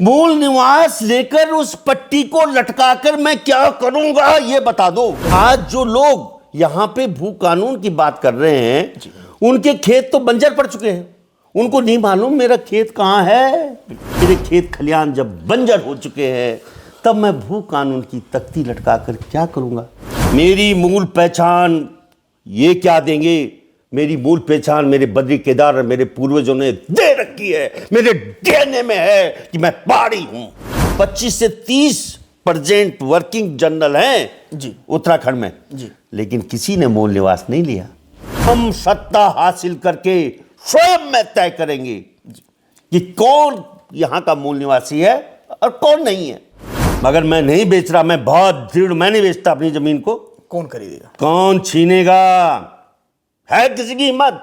मूल निवास लेकर उस पट्टी को लटकाकर मैं क्या करूंगा ये बता दो। आज जो लोग यहां पे भू कानून की बात कर रहे हैं उनके खेत तो बंजर पड़ चुके हैं। उनको नहीं मालूम मेरा खेत कहां है। मेरे खेत खलियान जब बंजर हो चुके हैं तब मैं भू कानून की तख्ती लटकाकर क्या करूंगा। मेरी मूल पहचान ये क्या देंगे। मेरी मूल पहचान मेरे बद्री केदार और मेरे पूर्वजों ने दे रखी है। मेरे डीएनए में है कि मैं पहाड़ी हूं। 25 से 30% वर्किंग जनरल हैं जी उत्तराखंड में जी, लेकिन किसी ने मूल निवास नहीं लिया। हम सत्ता हासिल करके स्वयं में तय करेंगे कि कौन यहां का मूल निवासी है और कौन नहीं है। मगर मैं नहीं बेच रहा, मैं बहुत दृढ़, मैं नहीं बेचता अपनी जमीन को। कौन खरीदेगा, कौन छीनेगा। है किसी की हिम्मत?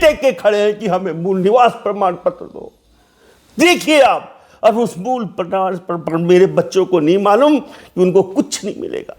टेक के खड़े हैं कि हमें मूल निवास प्रमाण पत्र दो। देखिए आप, और उस मूल प्रमाण पत्र मेरे बच्चों को नहीं मालूम कि उनको कुछ नहीं मिलेगा।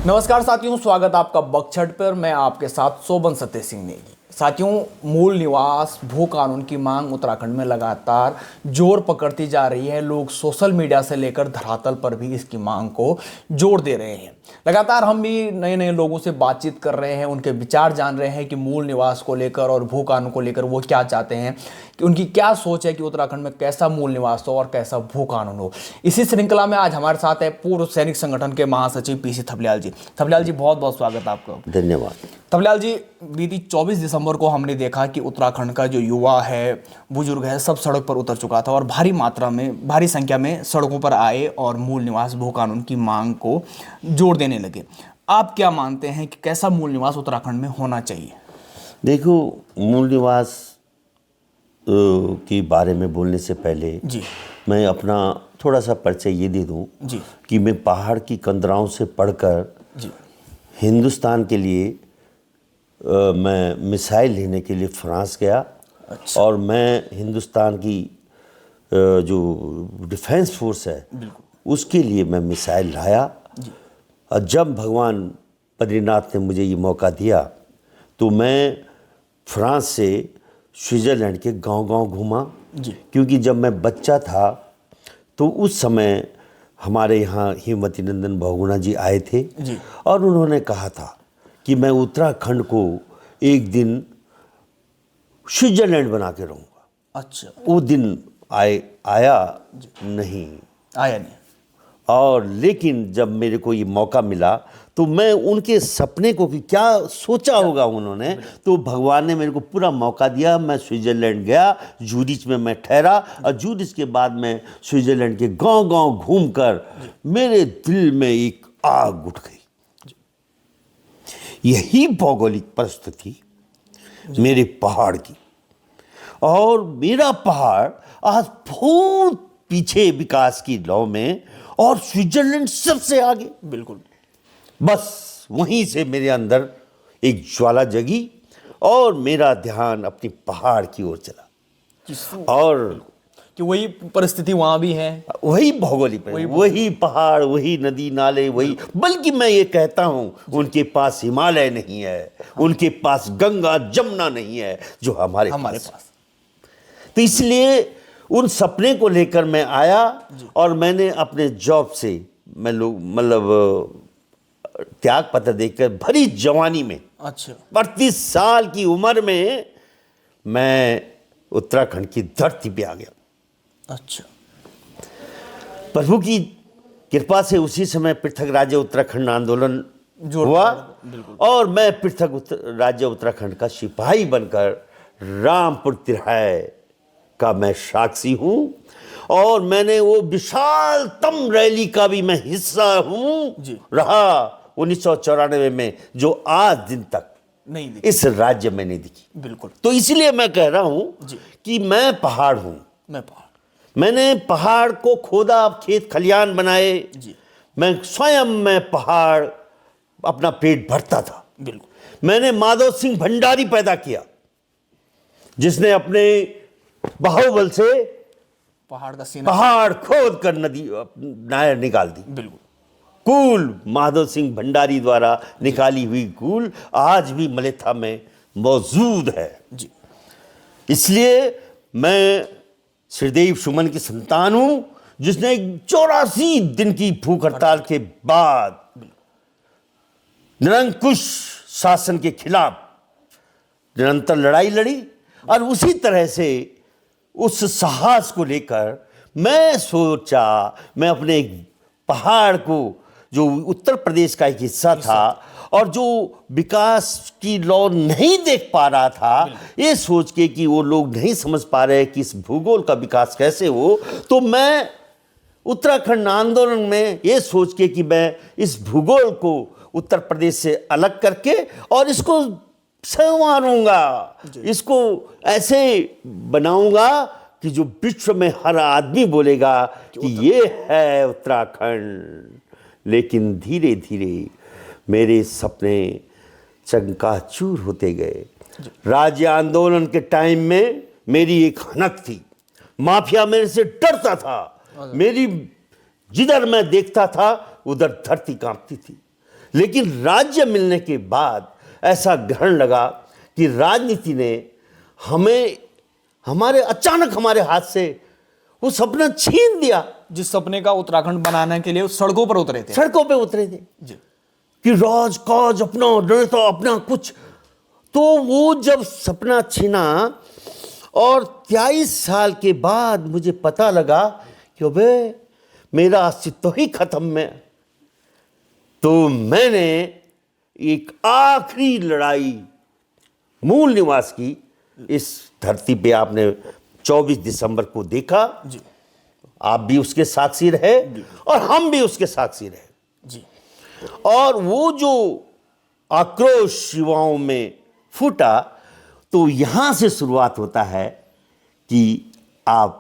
नमस्कार साथियों, स्वागत आपका बगछट पर। मैं आपके साथ शोभन सत्य सिंह नेगी। साथियों, मूल निवास भू कानून की मांग उत्तराखंड में लगातार जोर पकड़ती जा रही है। लोग सोशल मीडिया से लेकर धरातल पर भी इसकी मांग को जोर दे रहे हैं। लगातार हम भी नए नए लोगों से बातचीत कर रहे हैं, उनके विचार जान रहे हैं कि मूल निवास को लेकर और भू कानून को लेकर वो क्या चाहते हैं, कि उनकी क्या सोच है कि उत्तराखंड में कैसा मूल निवास हो और कैसा भू कानून हो। इसी श्रृंखला में आज हमारे साथ है पूर्व सैनिक संगठन के महासचिव पीसी थपलियाल जी। थपलियाल जी, बहुत बहुत स्वागत आपका। धन्यवाद। थपलियाल जी, बीती 24 दिसंबर को हमने देखा कि उत्तराखंड का जो युवा है, बुजुर्ग है, सब सड़क पर उतर चुका था और भारी संख्या में सड़कों पर आए और मूल निवास भू कानून की मांग को जोर देने लगे। आप क्या मानते हैं कि कैसा मूल निवास उत्तराखंड में होना चाहिए? देखो, मूल निवास के बारे में बोलने से पहले जी मैं अपना थोड़ा सा परिचय ये दे दूं जी कि मैं पहाड़ की कंदराओं से पढ़कर जी हिंदुस्तान के लिए मैं मिसाइल लेने के लिए फ्रांस गया। अच्छा। और मैं हिंदुस्तान की जो डिफेंस फोर्स है उसके लिए मैं मिसाइल लाया। और जब भगवान बद्रीनाथ ने मुझे ये मौका दिया तो मैं फ्रांस से स्विट्ज़रलैंड के गांव-गांव घूमा जी, क्योंकि जब मैं बच्चा था तो उस समय हमारे यहाँ हेमवती नंदन बहुगुणा जी आए थे जी, और उन्होंने कहा था कि मैं उत्तराखंड को एक दिन स्विट्ज़रलैंड बना के रहूँगा। अच्छा। वो दिन आया नहीं। और लेकिन जब मेरे को ये मौका मिला तो मैं उनके सपने को कि क्या सोचा होगा उन्होंने, तो भगवान ने मेरे को पूरा मौका दिया। मैं स्विट्ज़रलैंड गया, जूरिच में मैं ठहरा और जूरिच के बाद मैं स्विट्ज़रलैंड के गांव-गांव घूमकर मेरे दिल में एक आग उठ गई। यही भौगोलिक परिस्थिति मेरे पहाड़ की, और मेरा पहाड़ आज बहुत पीछे विकास की लौ में और स्विट्ज़रलैंड सबसे आगे। बिल्कुल। बस वहीं से मेरे अंदर एक ज्वाला जगी और मेरा ध्यान अपनी पहाड़ की ओर चला। और कि वही परिस्थिति वहां भी है, वही भौगोलिक, वही पहाड़, वही नदी नाले, वही, बल्कि मैं ये कहता हूं उनके पास हिमालय नहीं है, उनके पास गंगा जमुना नहीं है जो हमारे पास। तो इसलिए उन सपने को लेकर मैं आया और मैंने अपने जॉब से मैं त्याग पत्र देकर भरी जवानी में, अच्छा, 32 साल की उम्र में मैं उत्तराखंड की धरती पे आ गया। अच्छा। प्रभु की कृपा से उसी समय पृथक राज्य उत्तराखंड आंदोलन हुआ और मैं पृथक राज्य उत्तराखंड का सिपाही बनकर रामपुर तिराहे का मैं साक्षी हूं। और मैंने वो विशालतम रैली का भी मैं हिस्सा हूं रहा 1994 में, जो आज दिन तक नहीं इस राज्य में नहीं दिखी। बिल्कुल। तो इसलिए मैं कह रहा हूं कि मैं पहाड़ हूं। मैंने पहाड़ को खोदा, खेत खलियान बनाए जी। मैं स्वयं में पहाड़ अपना पेट भरता था। बिल्कुल। मैंने माधव सिंह भंडारी पैदा किया जिसने अपने बाहुबल से पहाड़ खोद कर नदी नायर निकाल दी। बिल्कुल। कूल माधव सिंह भंडारी द्वारा निकाली हुई कूल आज भी मलेथा में मौजूद है जी। इसलिए मैं श्रीदेव सुमन की संतान हूं, जिसने 84 दिन की भूख हड़ताल के बाद निरंकुश शासन के खिलाफ निरंतर लड़ाई लड़ी। और उसी तरह से उस साहस को लेकर मैं सोचा, मैं अपने एक पहाड़ को, जो उत्तर प्रदेश का एक हिस्सा था और जो विकास की लौ नहीं देख पा रहा था, ये सोच के कि वो लोग नहीं समझ पा रहे कि इस भूगोल का विकास कैसे हो, तो मैं उत्तराखंड आंदोलन में ये सोच के कि मैं इस भूगोल को उत्तर प्रदेश से अलग करके और इसको संवारूंगा, इसको ऐसे बनाऊंगा कि जो विश्व में हर आदमी बोलेगा कि ये है उत्तराखंड। लेकिन धीरे धीरे मेरे सपने चकनाचूर होते गए। राज्य आंदोलन के टाइम में मेरी एक हनक थी, माफिया मेरे से डरता था, मेरी जिधर मैं देखता था उधर धरती कांपती थी। लेकिन राज्य मिलने के बाद ऐसा ग्रहण लगा कि राजनीति ने अचानक हमारे हाथ से वो सपना छीन दिया। जिस सपने का उत्तराखंड बनाने के लिए सड़कों पर उतरे थे, सड़कों पे उतरे थे जी, कि राज काज अपना, नेता अपना कुछ। तो वो जब सपना छीना और 23 साल के बाद मुझे पता लगा कि अबे मेरा अस्तित्व ही खत्म है, तो मैंने एक आखिरी लड़ाई मूल निवास की इस धरती पे। आपने 24 दिसंबर को देखा जी, आप भी उसके साक्षी रहे और हम भी उसके साक्षी रहे जी। और वो जो आक्रोश युवाओं में फूटा, तो यहां से शुरुआत होता है कि आप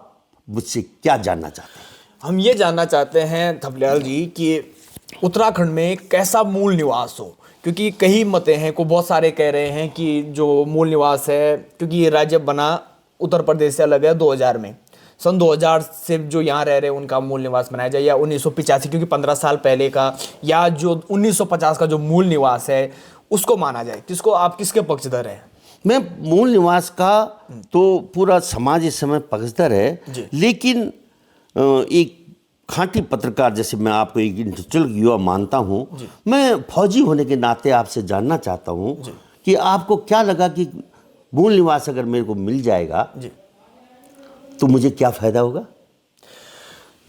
मुझसे क्या जानना चाहते हैं। हम ये जानना चाहते हैं थपलियाल जी कि उत्तराखंड में कैसा मूल निवास हो, क्योंकि कई मतें हैं को बहुत सारे कह रहे हैं कि जो मूल निवास है, क्योंकि ये राज्य बना उत्तर प्रदेश से अलग है 2000 में, सन 2000 से जो यहाँ रह रहे हैं उनका मूल निवास बनाया जाए, या 1985 क्योंकि 15 साल पहले का, या जो 1950 का जो मूल निवास है उसको माना जाए। किसको, आप किसके पक्षधर हैं? मैं मूल निवास का तो पूरा समाज इस समय पक्षधर है, लेकिन एक खांटी पत्रकार जैसे मैं आपको एक इंटेलेक्चुअल युवा मानता हूं, मैं फौजी होने के नाते आपसे जानना चाहता हूं कि आपको क्या लगा कि मूल निवास अगर मेरे को मिल जाएगा तो मुझे क्या फायदा होगा?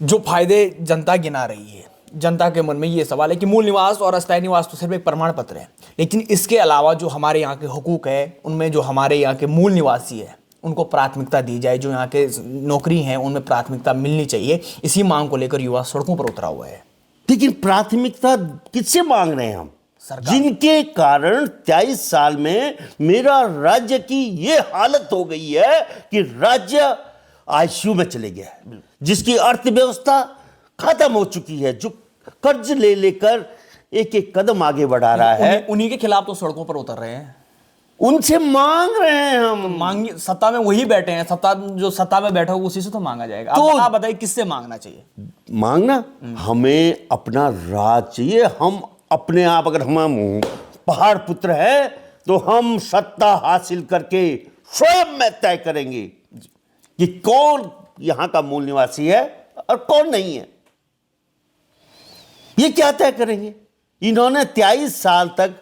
जो फायदे जनता गिना रही है, जनता के मन में ये सवाल है कि मूल निवास और अस्थायी निवास तो सिर्फ एक प्रमाण पत्र है, लेकिन इसके अलावा जो हमारे यहाँ के हुकूक है, उनमें जो हमारे यहाँ के मूल निवासी है उनको प्राथमिकता दी जाए, जो यहाँ के नौकरी हैं उनमें प्राथमिकता मिलनी चाहिए। इसी मांग को लेकर युवा सड़कों पर उतरा हुआ है। लेकिन प्राथमिकता किससे मांग रहे हैं हम? जिनके कारण 23 साल में मेरा राज्य की ये हालत हो गई है कि राज्य आईसीयू में चले गया है, जिसकी अर्थव्यवस्था खत्म हो चुकी है, जो कर्ज ले लेकर एक एक कदम आगे बढ़ा रहा है। उन्हीं के खिलाफ तो सड़कों पर उतर रहे हैं, उनसे मांग रहे हैं हम। मांग, सत्ता में वही बैठे हैं, जो सत्ता में बैठा हो उसी से तो मांगा जाएगा। तो आप बताइए किससे मांगना चाहिए? मांगना हमें अपना राज चाहिए। हम अपने आप, अगर हम पहाड़ पुत्र है तो हम सत्ता हासिल करके स्वयं में तय करेंगे कि कौन यहां का मूल निवासी है और कौन नहीं है। ये क्या तय करेंगे? इन्होंने 23 साल तक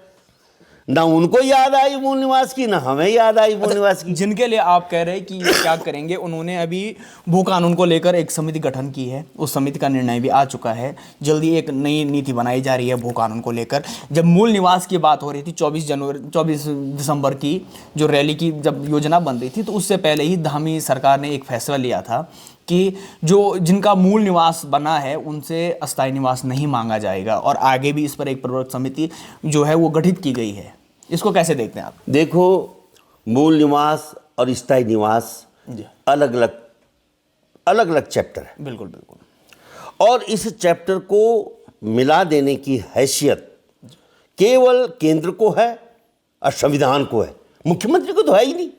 ना उनको याद आई मूल निवास की, ना हमें याद आई मूल निवास की। जिनके लिए आप कह रहे हैं कि ये क्या करेंगे, उन्होंने अभी भू कानून को लेकर एक समिति गठन की है, उस समिति का निर्णय भी आ चुका है। जल्दी एक नई नीति बनाई जा रही है भू कानून को लेकर। जब मूल निवास की बात हो रही थी 24 दिसंबर की जो रैली की जब योजना बन रही थी, तो उससे पहले ही धामी सरकार ने एक फैसला लिया था कि जो जिनका मूल निवास बना है उनसे अस्थायी निवास नहीं मांगा जाएगा, और आगे भी इस पर एक प्रवर्तक समिति जो है वो गठित की गई है। इसको कैसे देखते हैं आप? देखो, मूल निवास और स्थायी निवास अलग अलग चैप्टर है। बिल्कुल बिल्कुल। और इस चैप्टर को मिला देने की हैसियत केवल केंद्र को है और संविधान को है, मुख्यमंत्री को तो है ही नहीं।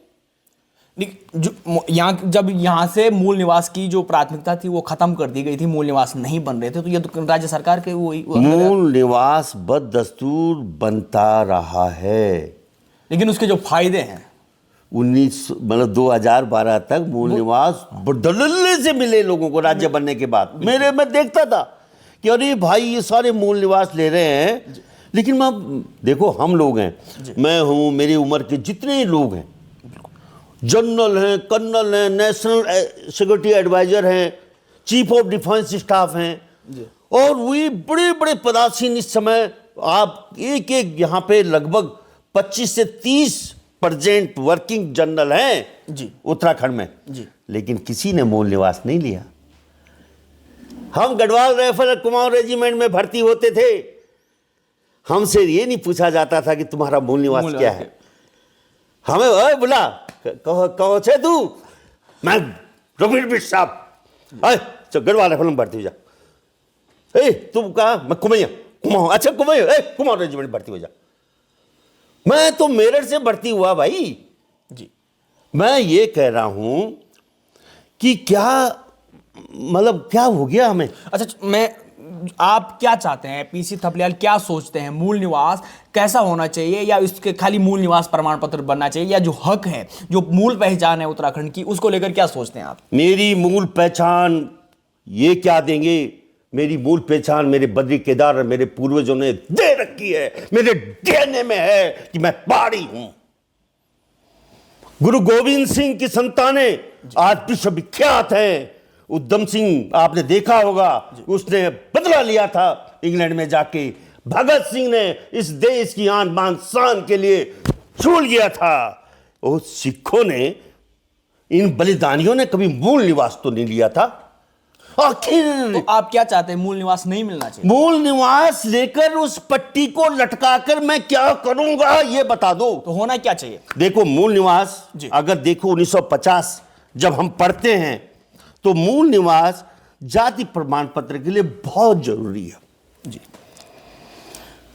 जब यहाँ से मूल निवास की जो प्राथमिकता थी वो खत्म कर दी गई थी, मूल निवास नहीं बन रहे थे, तो ये तो राज्य सरकार के मूल निवास बददस्तूर बनता रहा है। लेकिन उसके जो फायदे हैं, मतलब 2012 तक मूल निवास धड़ल्ले से मिले लोगों को राज्य बनने के बाद। मैं देखता था कि अरे भाई ये सारे मूल निवास ले रहे हैं, लेकिन मैं देखो हम लोग हैं, मैं हूँ, मेरी उम्र के जितने लोग हैं, जनरल हैं, कर्नल हैं, नेशनल सिक्योरिटी एडवाइजर हैं, चीफ ऑफ डिफेंस स्टाफ हैं, और वही बड़े बड़े पदासीन इस समय आप एक यहाँ पे लगभग 25 से 30% वर्किंग जनरल हैं जी उत्तराखंड में जी। लेकिन किसी ने मूल निवास नहीं लिया। हम गढ़वाल राइफल और कुमाऊं रेजिमेंट में भर्ती होते थे, हमसे ये नहीं पूछा जाता था कि तुम्हारा मूल निवास क्या है। हमें ओए बुला कहो छे तू, मैं रवीर बिट साहब चल गढ़वाल राइफल में भर्ती हो जा। ए तुम कहा? मैं कुमाऊं। अच्छा कुमाऊं रेजिमेंट भर्ती हो जा। मैं तो मेरठ से भर्ती हुआ भाई जी। मैं ये कह रहा हूं कि क्या मतलब क्या हो गया हमें। अच्छा, आप क्या चाहते हैं, पीसी थपलियाल क्या सोचते हैं, मूल निवास कैसा होना चाहिए, या इसके खाली मूल निवास प्रमाण पत्र बनना चाहिए, या जो हक है, जो मूल पहचान है उत्तराखंड की, उसको लेकर क्या सोचते हैं आप? मेरी मूल पहचान ये क्या देंगे? मेरी मूल पहचान मेरे बद्री केदार और मेरे पूर्वजों ने दे रखी है, मेरे डीएनए में है कि मैं पहाड़ी हूं। गुरु गोविंद सिंह की संतानें आज विश्व विख्यात हैं। उधम सिंह आपने देखा होगा, उसने बदला लिया था इंग्लैंड में जाके। भगत सिंह ने इस देश की आन बान शान के लिए झूल गया था। और सिखों ने, इन बलिदानियों ने कभी मूल निवास तो नहीं लिया था। आखिर तो आप क्या चाहते हैं, मूल निवास नहीं मिलना चाहिए? मूल निवास लेकर उस पट्टी को लटकाकर मैं क्या करूंगा ये बता दो। तो होना क्या चाहिए? देखो मूल निवास, जी। अगर देखो 1950 जब हम पढ़ते हैं तो मूल निवास जाति प्रमाण पत्र के लिए बहुत जरूरी है जी।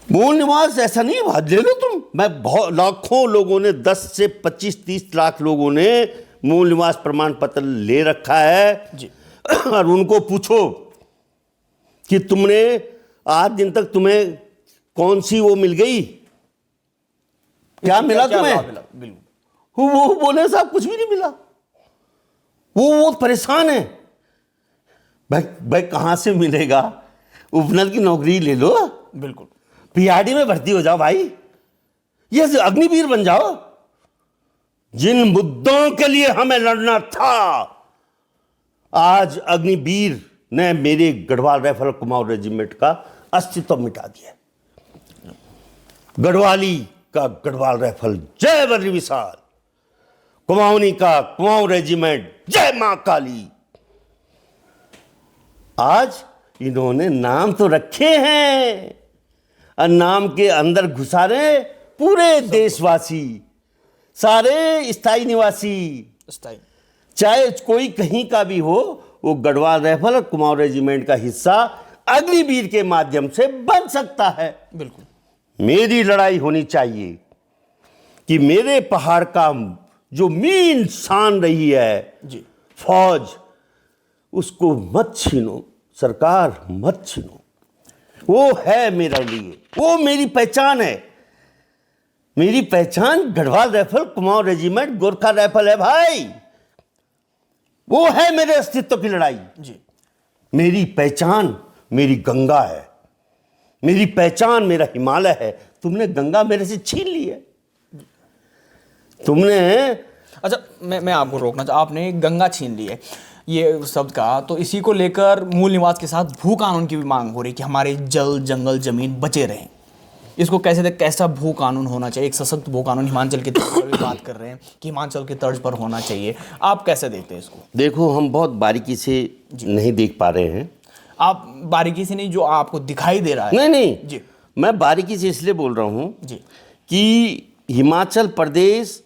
मूल निवास ऐसा नहीं है ले लो तुम। मैं बहुत लाखों लोगों ने 10 से 25-30 लाख लोगों ने मूल निवास प्रमाण पत्र ले रखा है जी। और उनको पूछो कि तुमने आज दिन तक तुम्हें कौन सी वो मिल गई, क्या मिला तुम्हें? बिल्कुल। वो बोले साहब कुछ भी नहीं मिला। वो परेशान है। भाई कहां से मिलेगा? उपनल की नौकरी ले लो, बिल्कुल। पीआरडी में भर्ती हो जाओ भाई, ये अग्निवीर बन जाओ। जिन मुद्दों के लिए हमें लड़ना था, आज अग्निवीर ने मेरे गढ़वाल राइफल कुमाऊं रेजिमेंट का अस्तित्व मिटा दिया। गढ़वाली का गढ़वाल राइफल जय बद्री विशाल, कुमाऊनी का कुमाऊं रेजिमेंट जय मां काली। आज इन्होंने नाम तो रखे हैं और नाम के अंदर घुसा रहे पूरे देशवासी, सारे स्थायी निवासी, चाहे कोई कहीं का भी हो, वो गढ़वाल राइफल और कुमाऊं रेजिमेंट का हिस्सा अग्निवीर के माध्यम से बन सकता है। बिल्कुल। मेरी लड़ाई होनी चाहिए कि मेरे पहाड़ का जो मीन शान रही है जी, फौज, उसको मत छीनो, सरकार मत छीनो। वो है मेरे लिए, वो मेरी पहचान है। मेरी पहचान Garhwal rifle Kumaon regiment Gorkha rifle है भाई। वो है मेरे अस्तित्व की लड़ाई जी। मेरी पहचान मेरी गंगा है, मेरी पहचान मेरा हिमालय है। तुमने गंगा मेरे से छीन ली है, तुमने। अच्छा, मैं आपको रोकना चाहता, आपने गंगा छीन ली है ये शब्द का, तो इसी को लेकर मूल निवास के साथ भू कानून की भी मांग हो रही कि हमारे जल जंगल जमीन बचे रहें। इसको कैसा भू कानून होना चाहिए? एक सशक्त भू कानून हिमाचल की तर्ज पर भी बात कर रहे हैं कि हिमाचल की तर्ज पर होना चाहिए। आप कैसे देखते हैं इसको? देखो, हम बहुत बारीकी से नहीं देख पा रहे हैं। आप बारीकी से नहीं, जो आपको दिखाई दे रहा है। नहीं जी, मैं बारीकी से इसलिए बोल रहा हूं जी, कि हिमाचल प्रदेश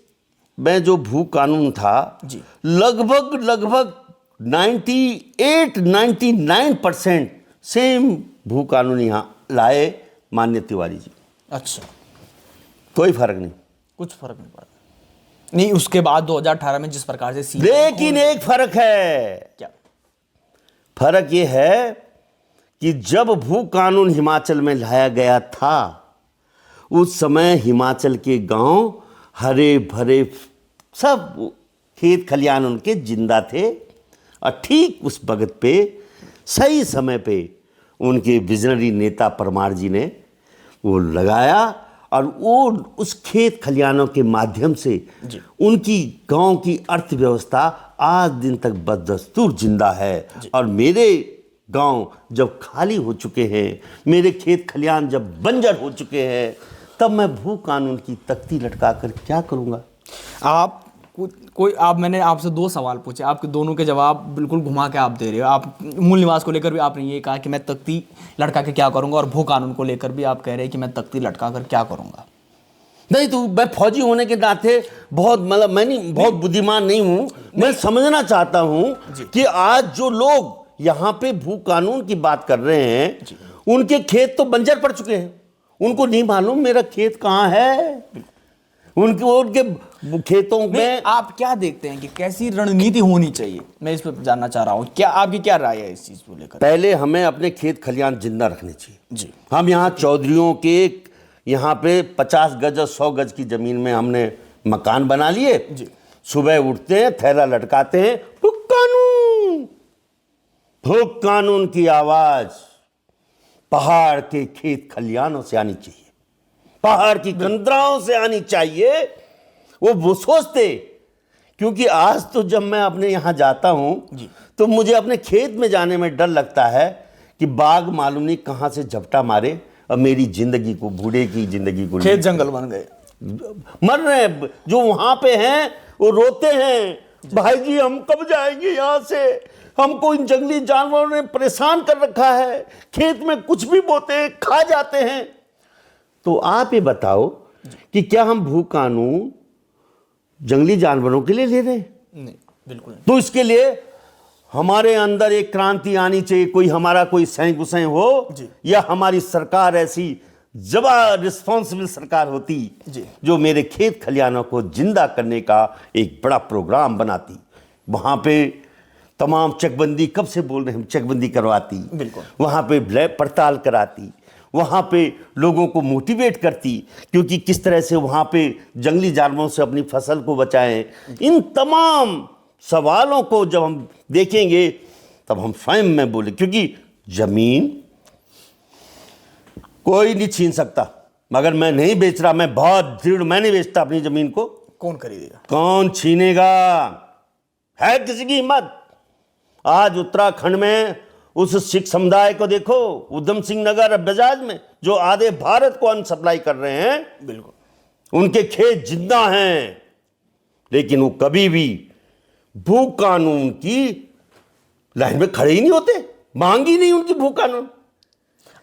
में जो भू कानून था, जी, लगभग 98-99% सेम भू कानून यहां लाए माननीय तिवारी जी। अच्छा, कोई फर्क नहीं, कुछ फर्क नहीं पड़ा। नहीं, उसके बाद 2018 में जिस प्रकार से लेकिन एक फर्क है। क्या फर्क यह है कि जब भू कानून हिमाचल में लाया गया था, उस समय हिमाचल के गांव हरे भरे सब खेत खलियान उनके जिंदा थे। और ठीक उस वक्त पे सही समय पे उनके विजनरी नेता परमार जी ने वो लगाया और वो उस खेत खलियानों के माध्यम से उनकी गांव की अर्थव्यवस्था आज दिन तक बदस्तूर जिंदा है। और मेरे गांव जब खाली हो चुके हैं, मेरे खेत खलियान जब बंजर हो चुके हैं, तब मैं भू कानून की तख्ती लटका कर क्या करूंगा? आप मैंने आपसे 2 सवाल पूछे, आपके दोनों के जवाब बिल्कुल घुमा के आप दे रहे हो। आप मूल निवास को लेकर भी आपने ये कहा कि मैं तख्ती लटका के क्या करूंगा, और भू कानून को लेकर भी आप कह रहे हैं कि मैं तख्ती लटका कर क्या करूंगा। नहीं तो मैं फौजी होने के नाते बहुत मतलब मैं नहीं बहुत बुद्धिमान नहीं हूं। मैं समझना चाहता हूं कि आज जो लोग यहाँ पे भू कानून की बात कर रहे हैं, उनके खेत तो बंजर पड़ चुके हैं। उनको नहीं मालूम मेरा खेत कहाँ है। उनके खेतों में आप क्या देखते हैं कि कैसी रणनीति होनी चाहिए? मैं इस पर जानना चाह रहा हूँ, क्या आपकी क्या राय है इस चीज को लेकर? पहले हमें अपने खेत खलियान जिंदा रखने चाहिए जी। हम यहाँ चौधरियों के यहाँ पे 50 गज और 100 गज की जमीन में हमने मकान बना लिए जी। सुबह उठते हैं, थैला लटकाते हैं, भूख कानून, भूख कानून की आवाज पहाड़ के खेत खलियानों से आनी चाहिए, पहाड़ की कंदराओं से आनी चाहिए। वो सोचते, क्योंकि आज तो जब मैं अपने यहाँ जाता हूं तो मुझे अपने खेत में जाने में डर लगता है कि बाघ मालूम नहीं कहां से झपटा मारे और मेरी जिंदगी को, बूढ़े की जिंदगी को, खेत जंगल बन गए, मर रहे हैं। जो वहां पे हैं वो रोते हैं, भाई जी हम कब जाएंगे यहाँ से, हमको इन जंगली जानवरों ने परेशान कर रखा है, खेत में कुछ भी बोते हैं, खा जाते हैं। तो आप ये बताओ कि क्या हम भू कानून जंगली जानवरों के लिए ले रहे हैं? नहीं, बिल्कुल नहीं। तो इसके लिए हमारे अंदर एक क्रांति आनी चाहिए। कोई हमारा कोई सैं गुसैं हो, या हमारी सरकार ऐसी रिस्पॉन्सिबल सरकार होती जो मेरे खेत खलियानों को जिंदा करने का एक बड़ा प्रोग्राम बनाती। वहां पे तमाम चकबंदी, कब से बोल रहे हैं हम, चकबंदी करवाती, बिल्कुल वहां पे पड़ताल कराती, वहाँ पे लोगों को मोटिवेट करती, क्योंकि किस तरह से वहाँ पे जंगली जानवरों से अपनी फसल को बचाएं। इन तमाम सवालों को जब हम देखेंगे तब हम स्वयं में बोले, क्योंकि जमीन कोई नहीं छीन सकता, मगर मैं नहीं बेच रहा, मैं बहुत दृढ़, मैं नहीं बेचता अपनी जमीन को। कौन खरीदेगा, कौन छीनेगा? है किसी की हिम्मत? आज उत्तराखंड में उस सिख समुदाय को देखो, उधम सिंह नगर बजाज में, जो आधे भारत को अन्न सप्लाई कर रहे हैं। बिल्कुल उनके खेत जिंदा हैं, लेकिन वो कभी भी भू कानून की लाइन में खड़े ही नहीं होते, मांगी नहीं उनकी भू कानून।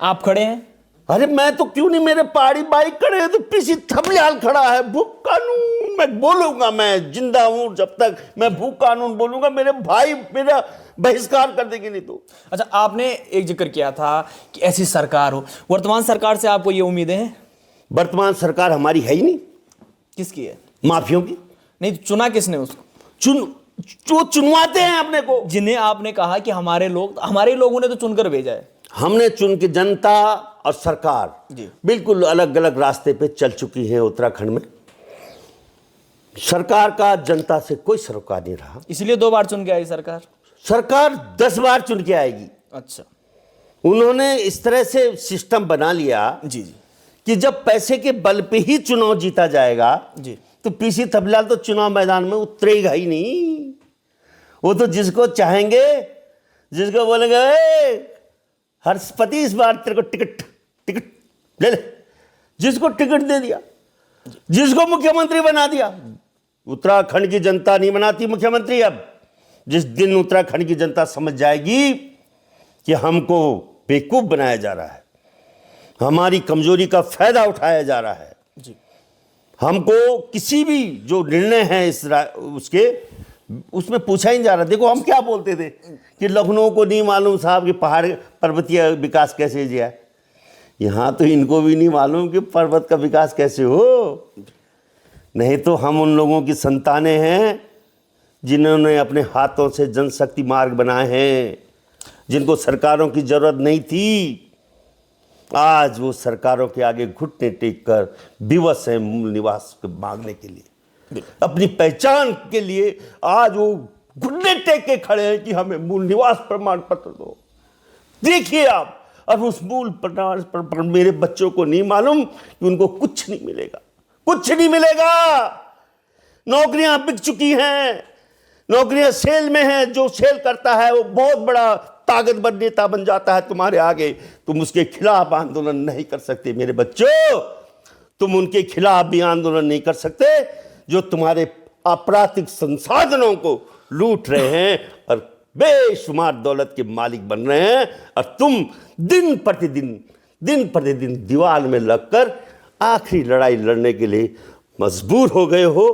आप खड़े हैं? अरे मैं तो क्यों नहीं, मेरे पहाड़ी भाई खड़े हैं, तो पीछे थमलियाल खड़ा है। भू कानून मैं बोलूंगा, मैं जिंदा हूं जब तक मैं भू कानून बोलूंगा, मेरे भाई मेरा बहिष्कार कर देंगे नहीं तो। अच्छा, आपने एक जिक्र किया था कि ऐसी सरकार हो, वर्तमान सरकार से आपको ये उम्मीदें हैं? वर्तमान सरकार हमारी है ही नहीं। किसकी है? माफियों की। नहीं, चुना किसने उसको? जो चुनवाते हैं अपने को, जिन्हें आपने कहा कि हमारे लोगों ने तो चुनकर भेजा है। हमने चुन के, जनता और सरकार बिल्कुल अलग अलग रास्ते पे चल चुकी है। उत्तराखंड में सरकार का जनता से कोई सरोकार नहीं रहा, इसलिए 2 बार चुन के आई सरकार। सरकार 10 बार चुन के आएगी। अच्छा, उन्होंने इस तरह से सिस्टम बना लिया जी कि जब पैसे के बल पे ही चुनाव जीता जाएगा जी, तो पीसी थपलाल तो चुनाव मैदान में उतरेगा ही नहीं। वो तो जिसको चाहेंगे, जिसको बोलेंगे हर्षपति इस बार तेरे को टिकट ले ले, जिसको टिकट दे दिया, जिसको मुख्यमंत्री बना दिया। उत्तराखंड की जनता नहीं बनाती मुख्यमंत्री। अब जिस दिन उत्तराखंड की जनता समझ जाएगी कि हमको बेवकूफ बनाया जा रहा है, हमारी कमजोरी का फायदा उठाया जा रहा है जी, हमको किसी भी जो निर्णय है उसमें पूछा ही नहीं जा रहा। देखो हम क्या बोलते थे कि लखनऊ को नहीं मालूम साहब कि पहाड़ पर्वतीय विकास कैसे किया, यहाँ तो इनको भी नहीं मालूम कि पर्वत का विकास कैसे हो। नहीं तो हम उन लोगों की संतानें हैं जिन्होंने अपने हाथों से जनशक्ति मार्ग बनाए हैं, जिनको सरकारों की जरूरत नहीं थी। आज वो सरकारों के आगे घुटने टेक कर विवश हैं मूल निवास को मांगने के लिए। अपनी पहचान के लिए आज वो घुटने टेक के खड़े हैं कि हमें मूल निवास प्रमाण पत्र दो। देखिए आप, अब उस मूल प्रमाण पत्र पर मेरे बच्चों को नहीं मालूम कि उनको कुछ नहीं मिलेगा, कुछ नहीं मिलेगा। नौकरियां बिक चुकी हैं, नौकरियां सेल में हैं। जो सेल करता है वो बहुत बड़ा ताकतवर नेता बन जाता है तुम्हारे आगे। तुम उसके खिलाफ आंदोलन नहीं कर सकते मेरे बच्चों, तुम उनके खिलाफ भी आंदोलन नहीं कर सकते जो तुम्हारे आपराधिक संसाधनों को लूट रहे हैं और बेशुमार दौलत के मालिक बन रहे हैं। और तुम दिन प्रतिदिन दीवार में लगकर आखिरी लड़ाई लड़ने के लिए मजबूर हो गए हो।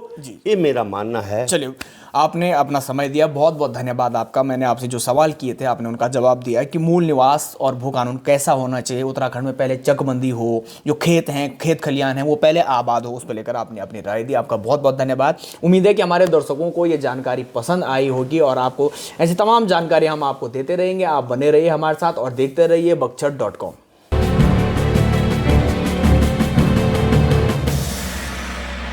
ये मेरा मानना है। चलिए, आपने अपना समय दिया, बहुत बहुत धन्यवाद आपका। मैंने आपसे जो सवाल किए थे आपने उनका जवाब दिया कि मूल निवास और भू कानून कैसा होना चाहिए। उत्तराखंड में पहले चकबंदी हो, जो खेत हैं, खेत खलियान हैं, वो पहले आबाद हो, उस पर लेकर आपने अपनी राय दी। आपका बहुत बहुत धन्यवाद। उम्मीद है कि हमारे दर्शकों को ये जानकारी पसंद आई होगी और आपको ऐसी तमाम जानकारी हम आपको देते रहेंगे। आप बने रहिए हमारे साथ और देखते रहिए बकछट.com।